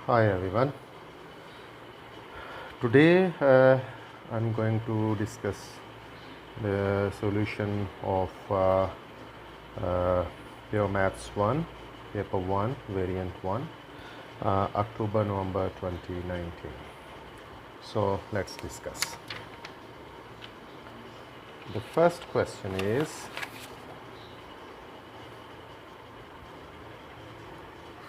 Hi everyone. Today I'm going to discuss the solution of Pure Maths 1, Paper 1, Variant 1, October-November 2019. So let's discuss. The first question is,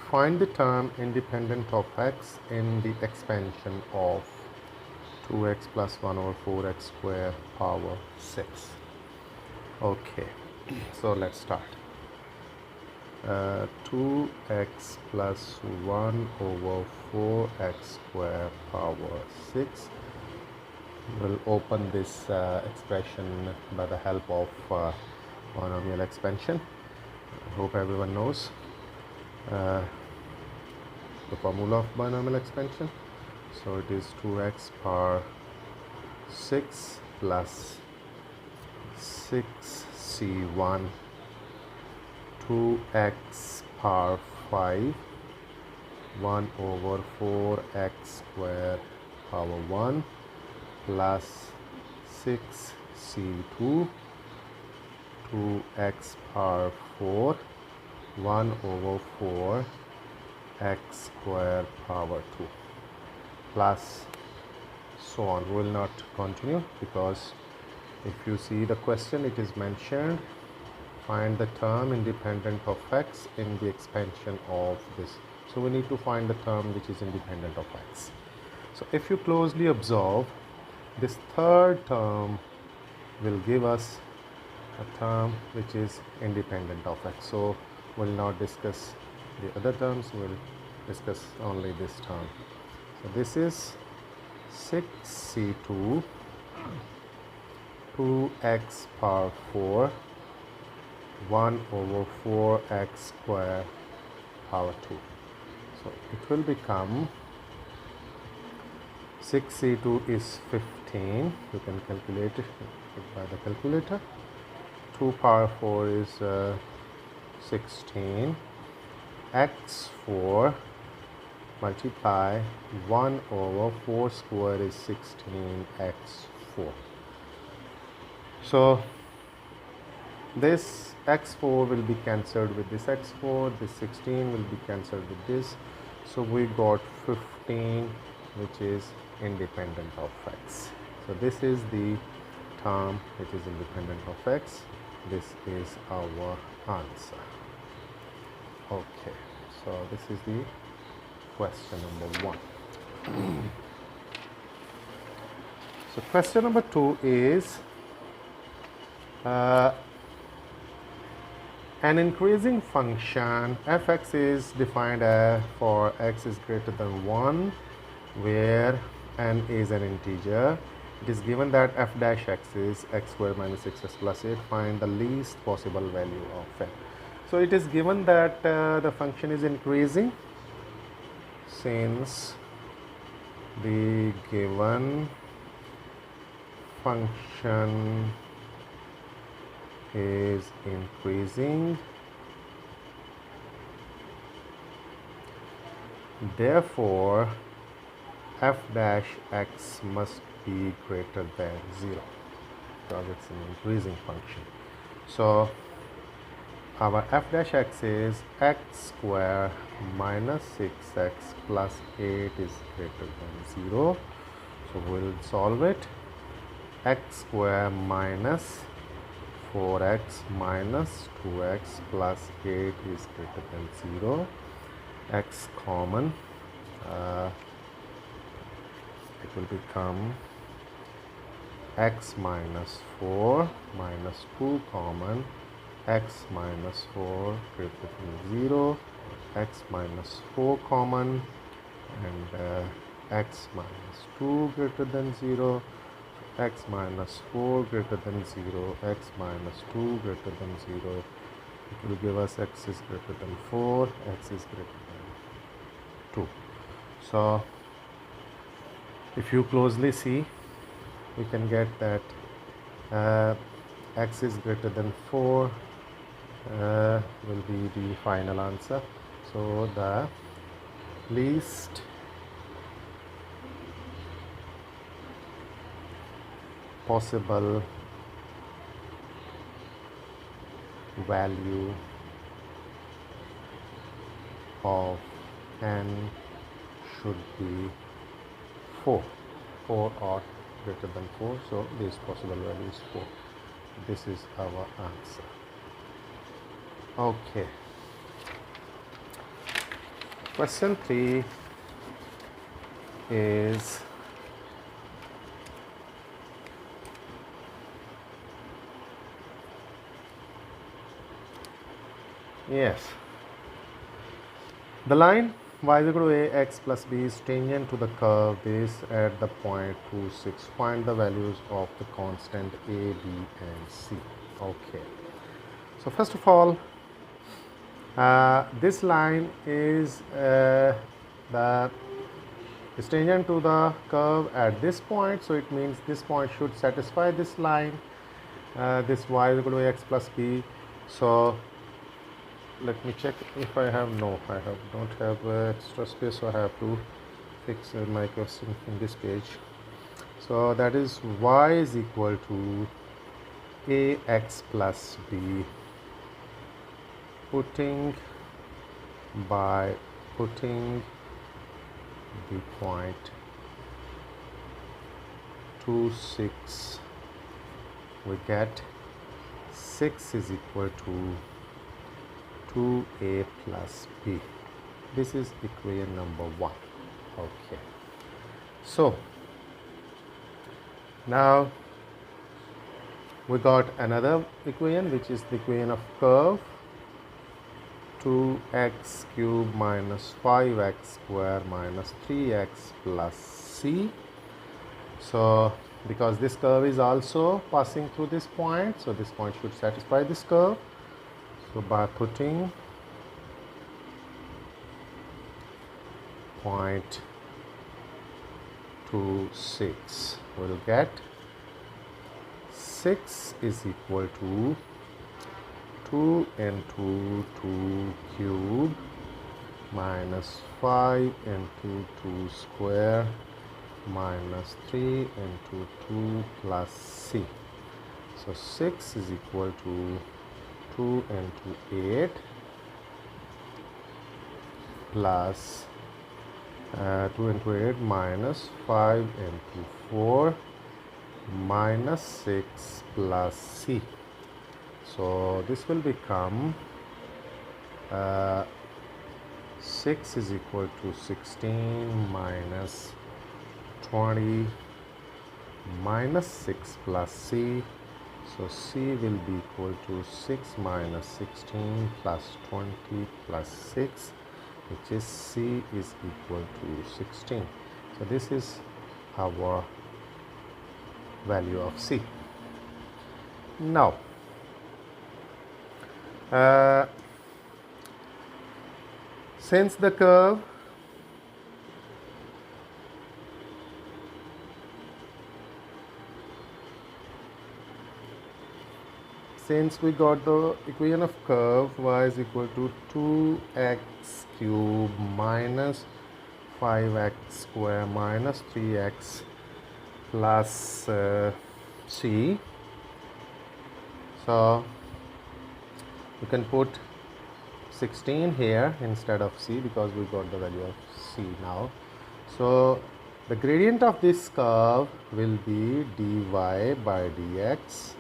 find the term independent of x in the expansion of 2x plus 1 over 4x square power 6. Okay, so let's start. 2x plus 1 over 4x square power 6. We'll open this expression by the help of binomial expansion. I hope everyone knows the formula of binomial expansion. So it is 2x power 6 plus 6c1, 2x power 5, 1 over 4x square power 1 plus 6c2, 2x power 4, 1 over 4 x square power 2 plus so on. We will not continue because if you see the question, it is mentioned find the term independent of x in the expansion of this. So we need to find the term which is independent of x. So if you closely observe, this third term will give us a term which is independent of x. So we will not discuss the other terms, we will discuss only this term. So this is 6c2, 2x power 4, 1 over 4x square power 2. So it will become 6c2 is 15. You can calculate it by the calculator. 2 power 4 is 16. x4 multiply 1 over 4 square is 16 x4. So this x4 will be cancelled with this x4, this 16 will be cancelled with this. So we got 15 which is independent of x. So this is the term which is independent of x. This is our answer. Okay, so this is the question number 1. So question number 2 is an increasing function fx is defined as for x is greater than 1 where n is an integer. It is given that f dash x is x squared minus 6x plus 8. Find the least possible value of n. So it is given that the function is increasing. Since the given function is increasing, therefore f dash x must be greater than 0 because it's an increasing function. So our f dash x is x square minus 6x plus 8 is greater than 0. So we'll solve it. X square minus 4x minus 2x plus 8 is greater than 0. X common, it will become x minus 4 minus 2 common, x minus 4 greater than 0, x minus 4 common, and x minus 2 greater than 0, x minus 4 greater than 0, x minus 2 greater than 0. It will give us x is greater than 4, x is greater than 2. So if you closely see, we can get that x is greater than 4 will be the final answer. So the least possible value of n should be 4 or greater than 4, so this possible value is 4. This is our answer. Okay, question 3 is yes, the line y is equal to ax plus b is tangent to the curve this at the point 2, 6. Find the values of the constant a, b and c. Okay, so first of all, this line is tangent to the curve at this point, so it means this point should satisfy this line, this y is equal to ax plus b. So let me check if I have, no, I don't have extra space, so I have to fix my question in this page. So that is y is equal to ax plus b, by putting the point 2, 6, we get 6 is equal to 2a plus b. This is equation number 1. Okay, so now we got another equation, which is the equation of curve 2x cube minus 5x square minus 3x plus c. So because this curve is also passing through this point, so this point should satisfy this curve. So by putting point 2, 6, we'll get 6 is equal to 2 into 2 cube minus 5 into 2 square minus 3 into 2 plus c. So 6 is equal to 2 into 8 plus 2 into 8 minus 5 into 4 minus 6 plus c. So this will become 6 is equal to 16 minus 20 minus 6 plus c. So c will be equal to 6 minus 16 plus 20 plus 6, which is c is equal to 16. So this is our value of c. Now since the curve since we got the equation of curve y is equal to 2x cube minus 5x square minus 3x plus c, so you can put 16 here instead of c because we got the value of c now. So the gradient of this curve will be dy by dx,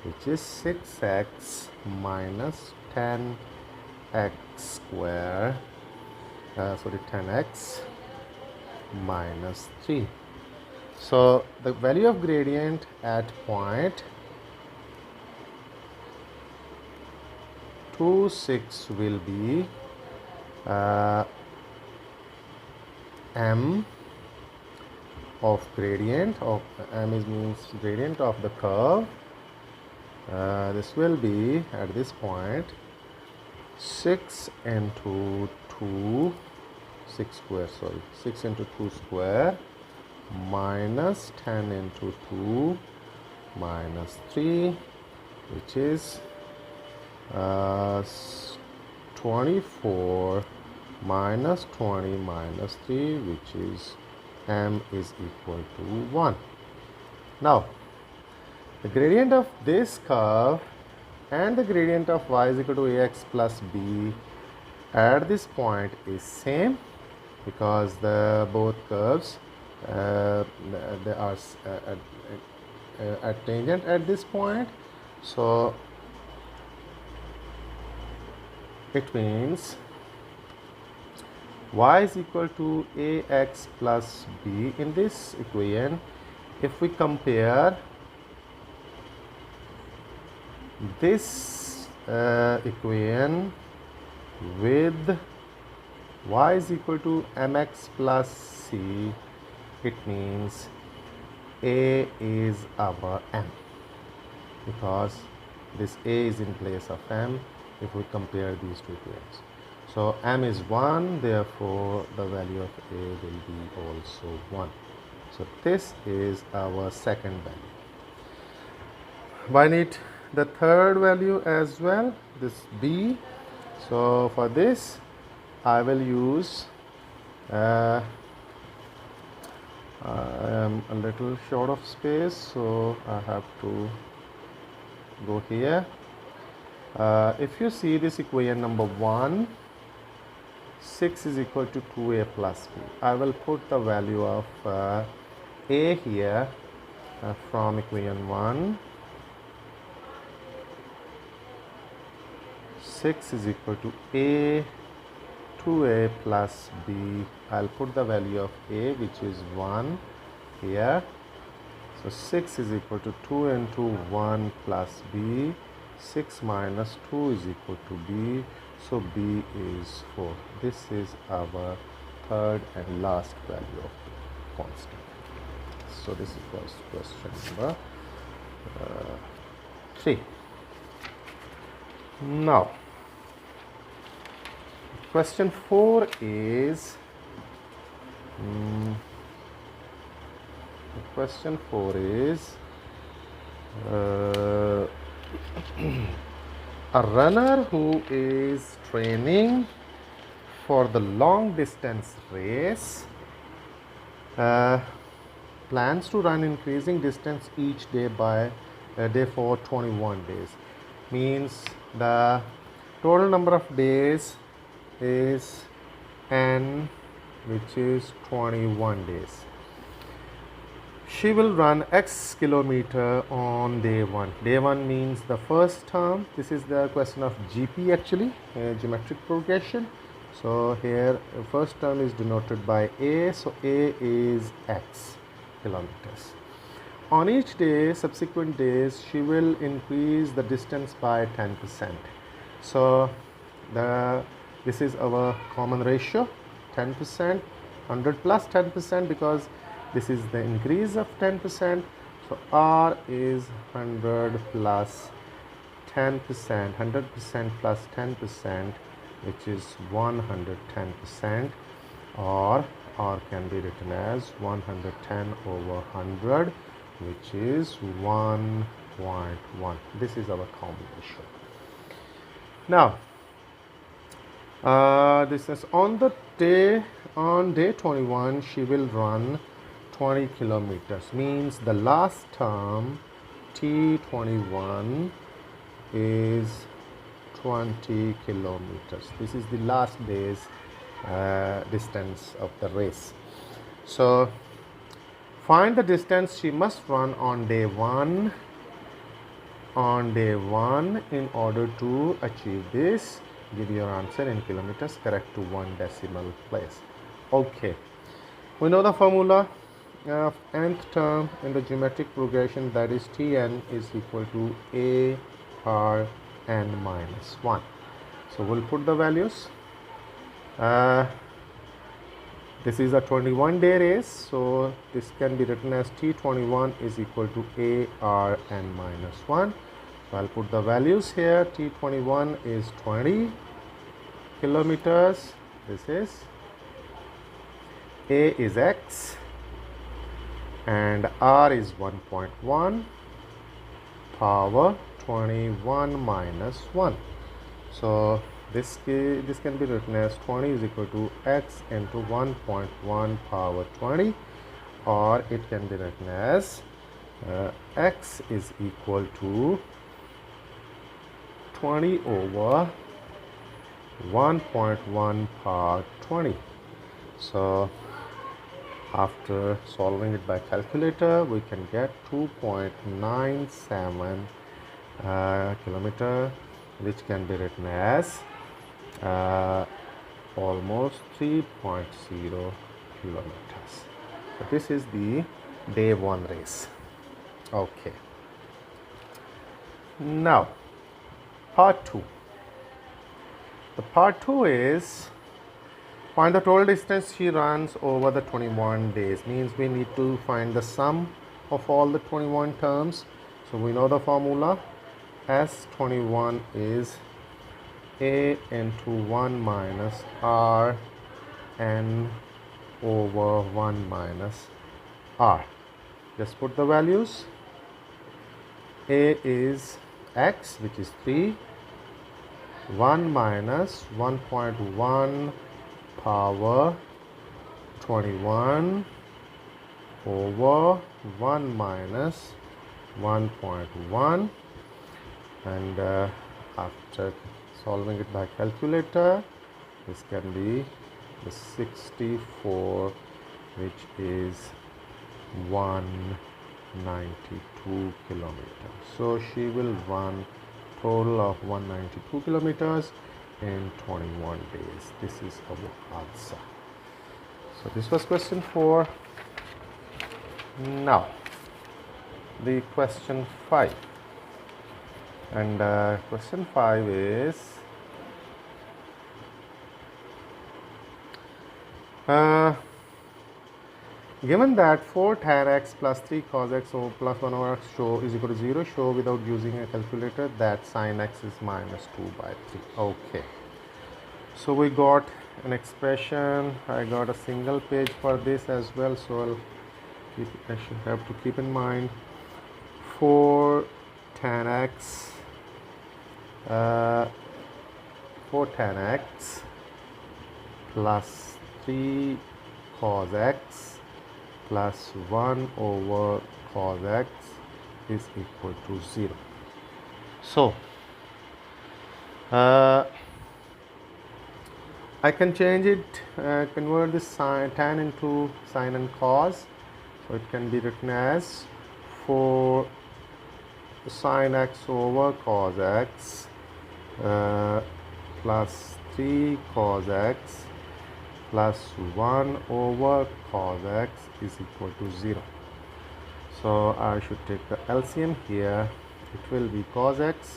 which is 6x minus 10x square, 10x minus 3. So the value of gradient at point 2, 6 will be m of gradient of m is means gradient of the curve. This will be at this point 6 into 2 6 square, 6 into 2 square minus 10 into 2 minus 3, which is 24 minus 20 minus 3, which is m is equal to 1. Now The gradient of this curve and the gradient of y is equal to ax plus b at this point is same, because the both curves they are at tangent at this point. So it means y is equal to ax plus b. In this equation, if we compare this equation with y is equal to mx plus c, it means a is our m, because this a is in place of m if we compare these two equations. So m is 1, therefore the value of a will be also 1. So this is our second value. I need the third value as well, this b. So for this I will use I am a little short of space, so I have to go here. If you see this equation number 1, 6 is equal to 2a plus b. I will put the value of a here from equation 1. 6 is equal to a 2a plus b. I'll put the value of a, which is 1 here. So 6 is equal to 2 into 1 plus b. 6 minus 2 is equal to b. So b is 4. This is our third and last value of the constant. So this was question number 3. Now question 4 is a runner who is training for the long distance race plans to run increasing distance each day by a day for 21 days. Means the total number of days is n, which is 21 days. She will run x kilometer on day 1. Day 1 means the first term. This is the question of GP actually, geometric progression. So here first term is denoted by a. So a is x kilometers. On each day, subsequent days, she will increase the distance by 10%. So this is our common ratio, 10%, 100 plus 10%, because this is the increase of 10%. So R is 100 plus 10%, 100% plus 10%, which is 110%, or R can be written as 110 over 100, which is 1.1. This is our common ratio. Now, this is on day 21, she will run 20 kilometers. Means the last term T21 is 20 kilometers. This is the last day's distance of the race. So find the distance she must run on day 1. In order to achieve this, give your answer in kilometers, correct to 1 decimal place. Okay, we know the formula of nth term in the geometric progression, that is Tn is equal to a r n minus 1. So we'll put the values. This is a 21-day race, so this can be written as T21 is equal to a r n minus 1. So I'll put the values here. T21 is 20 kilometers. This is a is x and r is 1.1 power 21 minus 1. So this can be written as 20 is equal to x into 1.1 power 20, or it can be written as x is equal to 20 over 1.1 power 20. So after solving it by calculator, we can get 2.97 kilometer, which can be written as almost 3.0 kilometers. So this is the day 1 race. Okay. Now part 2. The part 2 is find the total distance she runs over the 21 days. Means we need to find the sum of all the 21 terms. So we know the formula. S21 is A into 1 minus R n over 1 minus R. Just put the values. A is x, which is 3. 1 minus 1.1 power 21 over 1 minus 1.1, and after solving it by calculator, this can be the 64, which is 192 kilometers. So she will run total of 192 kilometers in 21 days. This is our answer. So this was question 4. Now the question 5, and question 5 is given that 4 tan x plus 3 cos x over plus 1 over x is equal to 0, show without using a calculator that sin x is minus 2 by 3. Okay. So we got an expression. I got a single page for this as well. So I should have to keep in mind 4 tan x plus 3 cos x plus 1 over cos x is equal to 0. So I can change it, convert this tan into sin and cos. So it can be written as 4 sin x over cos x plus 3 cos x plus 1 over cos x is equal to 0. So I should take the LCM here. It will be cos x.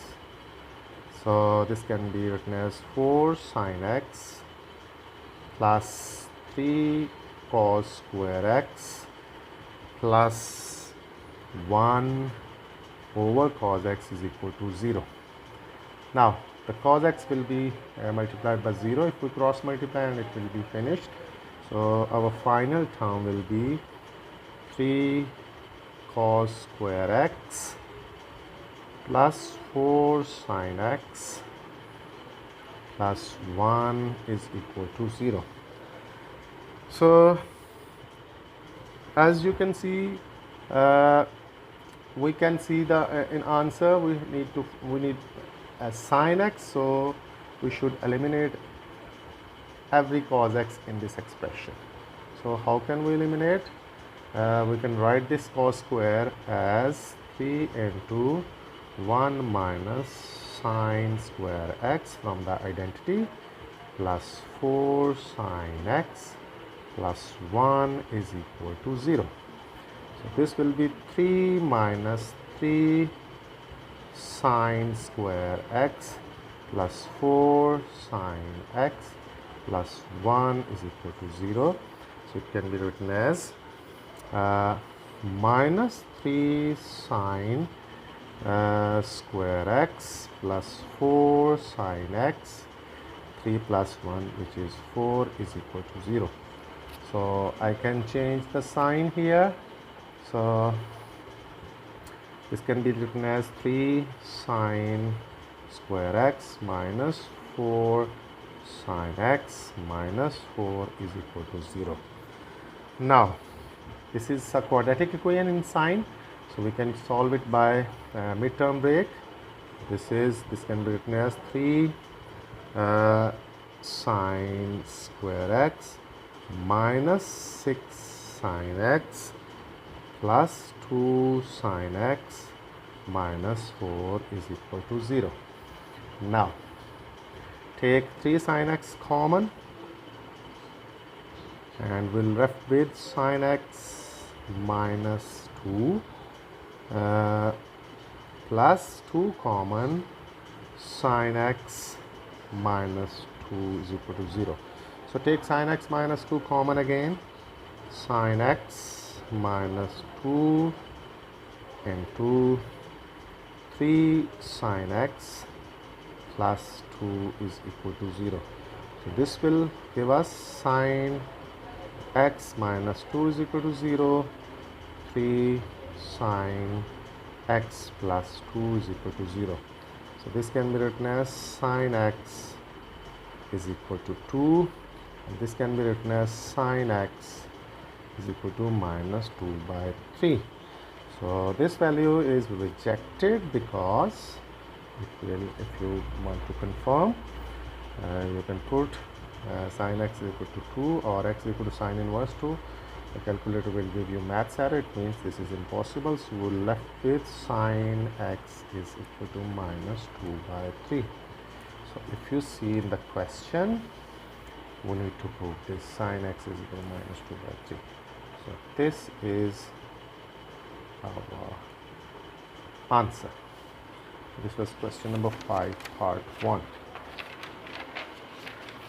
So this can be written as 4 sin x plus 3 cos square x plus 1 over cos x is equal to 0. Now the cos x will be multiplied by 0 if we cross multiply, and it will be finished. So our final term will be 3 cos square x plus 4 sin x plus 1 is equal to 0. So as you can see, we can see the in answer we need a sin x, so we should eliminate every cos x in this expression. So how can we eliminate? We can write this cos square as 3 into 1 minus sin square x from the identity plus 4 sin x plus 1 is equal to 0. So this will be 3 minus 3 sin square x plus 4 sin x plus 1 is equal to 0. So it can be written as minus 3 sin square x plus 4 sin x, 3 plus 1, which is 4, is equal to 0. So I can change the sign here. So this can be written as 3 sin square x minus 4 sin x minus 4 is equal to 0. Now this is a quadratic equation in sign. So we can solve it by midterm break. This can be written as 3 sine square x minus 6 sine x plus 2 sine x minus 4 is equal to 0. Now take 3 sine x common and we'll left with sine x minus 2 plus 2 common, sine x minus 2 is equal to 0. So take sine x minus 2 common again, sine x minus 2 into 3 sine x plus 2 is equal to 0. So this will give us sine x minus 2 is equal to 0, 3 sine x plus 2 is equal to 0. So this can be written as sine x is equal to 2, and this can be written as sine x is equal to minus 2 by 3. So this value is rejected because if you want to confirm, you can put sine x is equal to 2 or x is equal to sine inverse 2. The calculator will give you maths error. It means this is impossible. So we're left with sine x is equal to minus 2 by 3. So if you see in the question, we need to prove this sine x is equal to minus 2 by 3. So this is our answer. This was question number 5, part 1.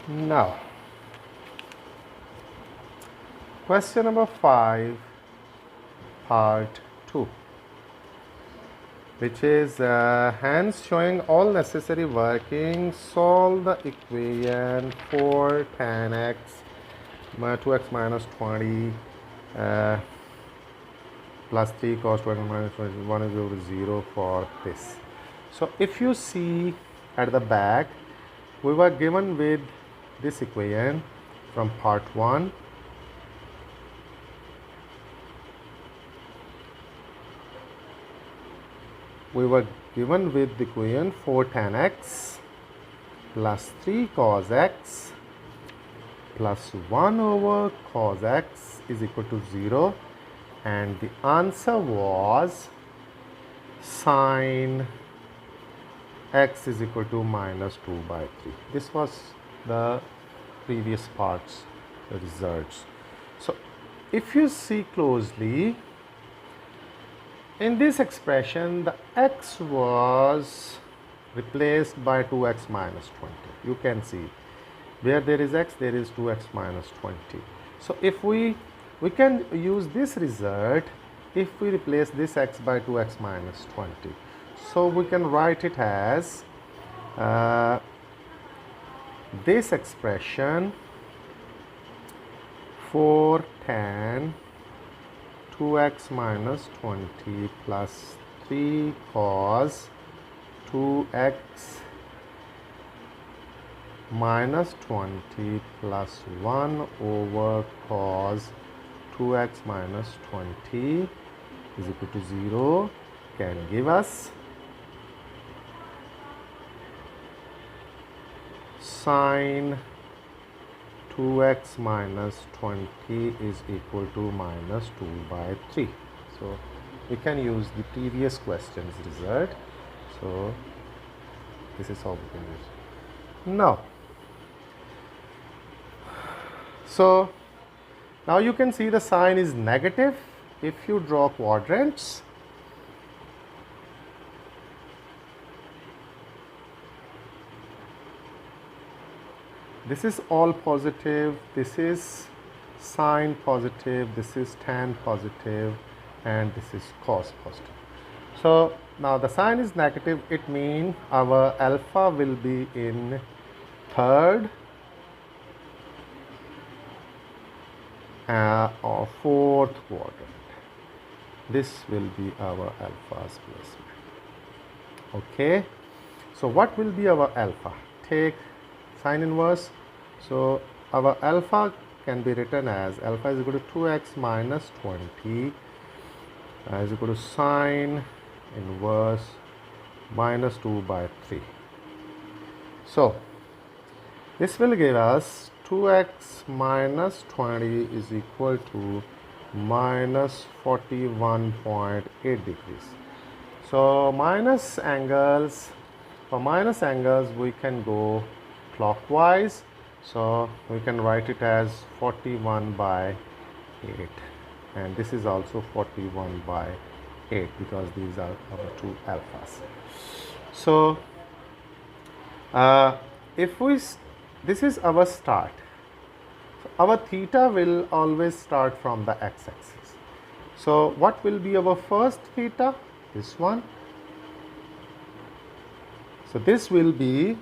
Now, question number 5, part 2, which is hence showing all necessary working, solve the equation for tan x 2x minus 20 plus 3 cos 2x minus 21 is equal to 0 for this. So if you see at the back, we were given with this equation from part 1. We were given with the equation 4 tan x plus 3 cos x plus 1 over cos x is equal to 0, and the answer was sine x is equal to minus 2 by 3. This was the previous parts, the results. So if you see closely, in this expression the x was replaced by 2x minus 20. You can see where there is x, there is 2x minus 20. So if we can use this result if we replace this x by 2x minus 20. So we can write it as this expression 4 tan 2x minus 20 plus 3 cos 2x minus 20 plus 1 over cos 2x minus 20 is equal to 0 can give us sine 2x minus 20 is equal to minus 2 by 3. So we can use the previous question's result. So this is how we can use it. Now, so now you can see the sign is negative if you draw quadrants. This is all positive, this is sine positive, this is tan positive, and this is cos positive. So now the sign is negative, it means our alpha will be in third or fourth quadrant. This will be our alpha's placement. Okay, so what will be our alpha? Take sine inverse. So our alpha can be written as alpha is equal to 2x minus 20 is equal to sine inverse minus 2 by 3. So this will give us 2x minus 20 is equal to minus 41.8 degrees. So minus angles, for minus angles we can go clockwise, so we can write it as 41 by 8, and this is also 41 by 8 because these are our two alphas. So if we this is our start, so our theta will always start from the x-axis. So what will be our first theta? This one. So this will be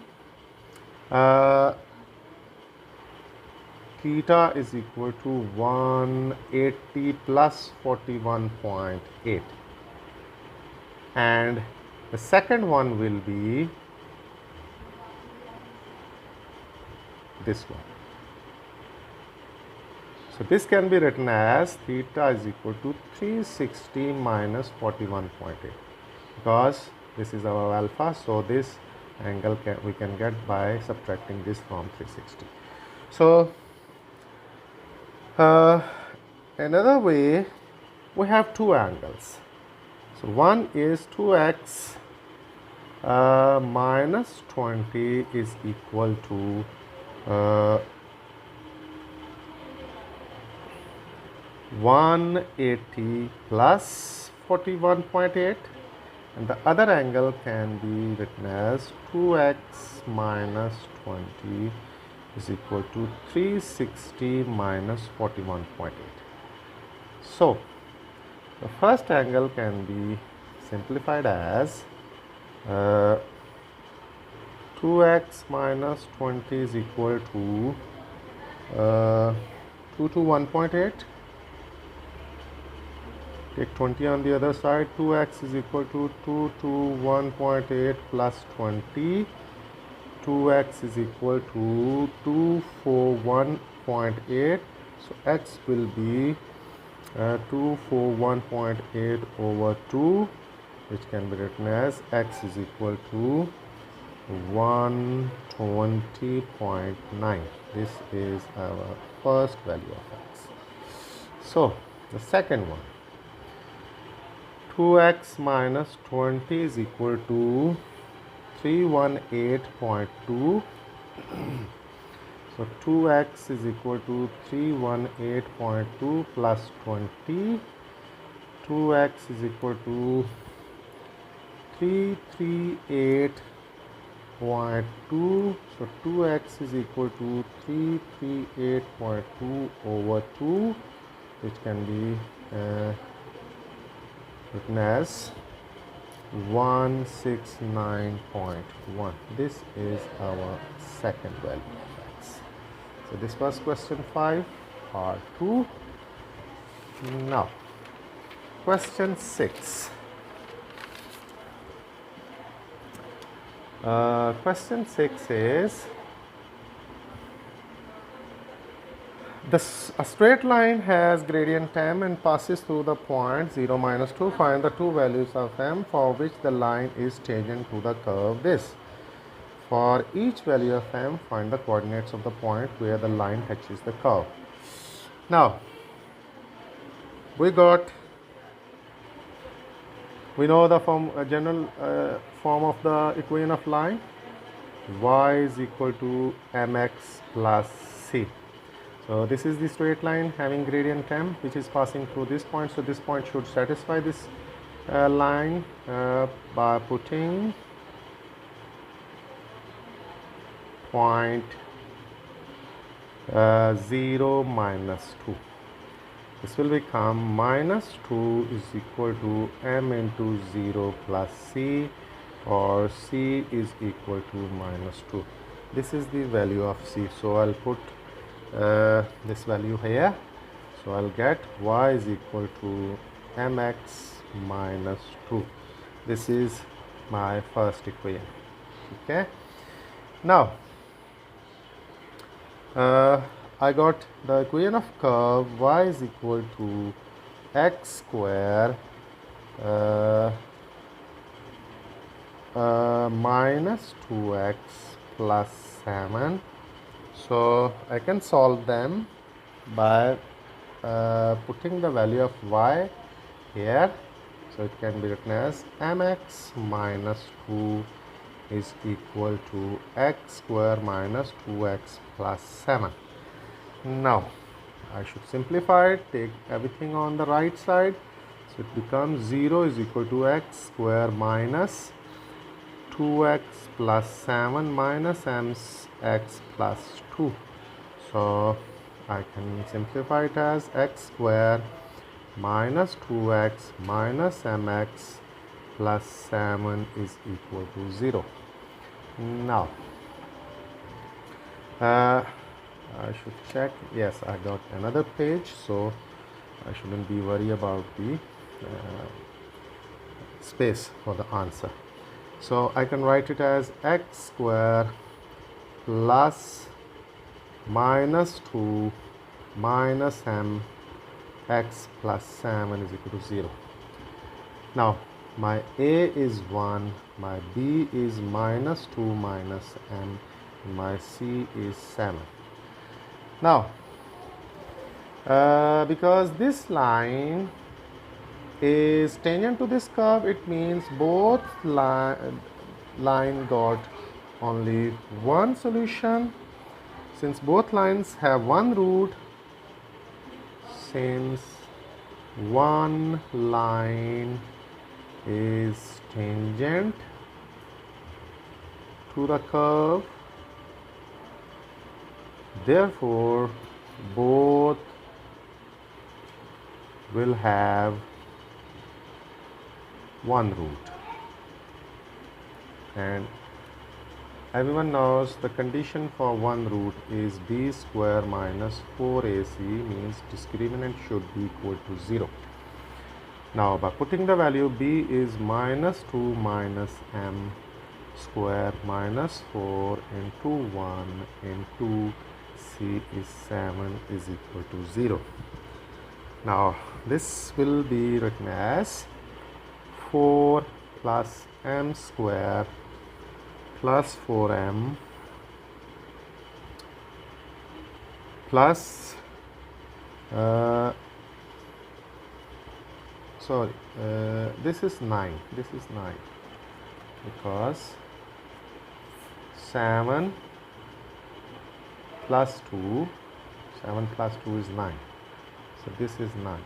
theta is equal to 180 plus 41.8, and the second one will be this one. So this can be written as theta is equal to 360 minus 41.8, because this is our alpha, so this angle we can get by subtracting this from 360. So another way, we have two angles. So one is 2x minus 20 is equal to 180 plus 41.8, and the other angle can be written as 2x minus 20 is equal to 360 minus 41.8. So the first angle can be simplified as 2x minus 20 is equal to 2 to 1.8. Take 20 on the other side. 2x is equal to 2 to 1.8 plus 20. 2x is equal to 241.8. So x will be 241.8 over 2, which can be written as x is equal to 120.9. This is our first value of x. So the second one, 2x minus 20 is equal to 318.2. So 2x is equal to 318.2 plus 20. 2x is equal to 338.2. So 2x is equal to 338.2 over 2, which can be written as 169.1. This is our second value of x. So this was question 5, part 2. Now question 6. Question 6 is, a straight line has gradient m and passes through the point 0, minus 2. Find the two values of m for which the line is tangent to the curve this. For each value of m, find the coordinates of the point where the line touches the curve. Now, we know the general form of the equation of line. Y is equal to mx plus c. So this is the straight line having gradient m, which is passing through this point. So this point should satisfy this line by putting point 0 minus 2. This will become minus 2 is equal to m into 0 plus c, or c is equal to minus 2. This is the value of c. So I'll put this value here. So I'll get y is equal to mx minus 2. This is my first equation. Okay. Now I got the equation of curve y is equal to x square uh, minus 2x plus 7. So I can solve them by putting the value of y here. So it can be written as mx minus 2 is equal to x square minus 2x plus 7. Now I should simplify it, take everything on the right side. So it becomes 0 is equal to x square minus 2x plus 7 minus mx plus 2. So I can simplify it as x square minus 2x minus mx plus 7 is equal to 0. Now I should check. Yes, I got another page, so I shouldn't be worried about the space for the answer. So I can write it as x square plus minus 2 minus m x plus 7 is equal to 0. Now my a is 1, my b is minus 2 minus m, my c is 7. Now because this line is tangent to this curve, it means both line got only one solution. Since both lines have one root, since one line is tangent to the curve, therefore both will have one root. And everyone knows the condition for one root is b square minus 4ac, means discriminant should be equal to 0. Now by putting the value b is minus 2 minus m square minus 4 into 1 into c is 7 is equal to 0. Now this will be written as 4 plus m square plus 4m plus this is 9, because 7 plus 2 is 9, so this is 9.